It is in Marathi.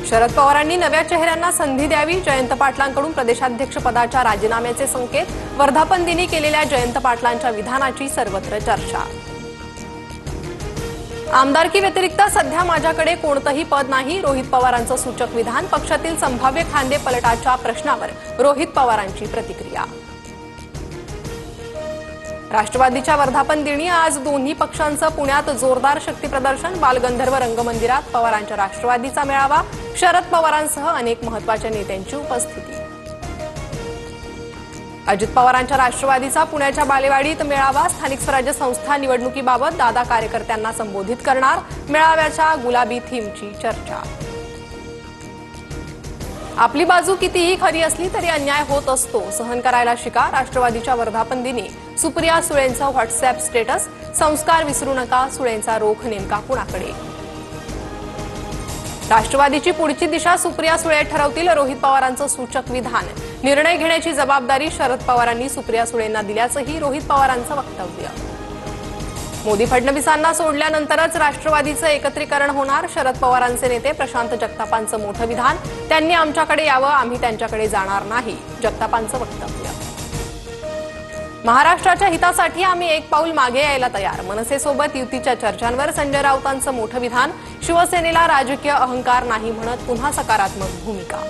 शरद पवारांनी नव्या चेहऱ्यांना संधी द्यावी, जयंत पाटलांकडून प्रदेशाध्यक्ष पदाच्या राजीनाम्याचे संकेत, वर्धापन दिनी केलेल्या जयंत पाटलांच्या विधानाची सर्वत्र चर्चा। आमदारकी व्यतिरिक्त सध्या माझ्याकडे कोणतेही पद नाही, रोहित पवारांचं सूचक विधान। पक्षातील संभाव्य खांदे पलटाच्या प्रश्नावर रोहित पवारांची प्रतिक्रिया। राष्ट्रवादीच्या वर्धापन दिनी आज दोन्ही पक्षांचं पुण्यात जोरदार शक्तीप्रदर्शन। बालगंधर्व रंगमंदिरात पवारांच्या राष्ट्रवादीचा मेळावा, शरद पवारांसह अनेक महत्त्वाच्या नेत्यांची उपस्थिती। अजित पवारांच्या राष्ट्रवादीचा पुण्याच्या बालेवाडीत मेळावा, स्थानिक स्वराज्य संस्था निवडणुकीबाबत दादा कार्यकर्त्यांना संबोधित करणार, मेळाव्याच्या गुलाबी थीमची चर्चा। आपली बाजू कितीही खरी असली तरी अन्याय होत असतो, सहन करायला शिका। राष्ट्रवादीच्या वर्धापन दिनी सुप्रिया सुळेंचं व्हॉट्सअॅप स्टेटस, संस्कार विसरू नका, सुळेंचा रोख नेमका कुणाकडे। राष्ट्रवादीची पुढची दिशा सुप्रिया सुळे ठरवतील, रोहित पवारांचं सूचक विधान। निर्णय घेण्याची जबाबदारी शरद पवारांनी सुप्रिया सुळेंना दिल्याचंही रोहित पवारांचं वक्तव्य। मोदी फडणवीसांना सोडल्यानंतरच राष्ट्रवादीचं एकत्रीकरण होणार, शरद पवारांचे नेते प्रशांत जगतापांचं मोठं विधान। त्यांनी आमच्याकडे यावं, आम्ही त्यांच्याकडे जाणार नाही, जगतापांचं वक्तव्य। महाराष्ट्राच्या हितासाठी आम्ही एक पाऊल मागे यायला तयार, मनसेसोबत युतीच्या चर्चांवर संजय राऊतांचं मोठं विधान। शिवसेनेला राजकीय अहंकार नाही म्हणत पुन्हा सकारात्मक भूमिका।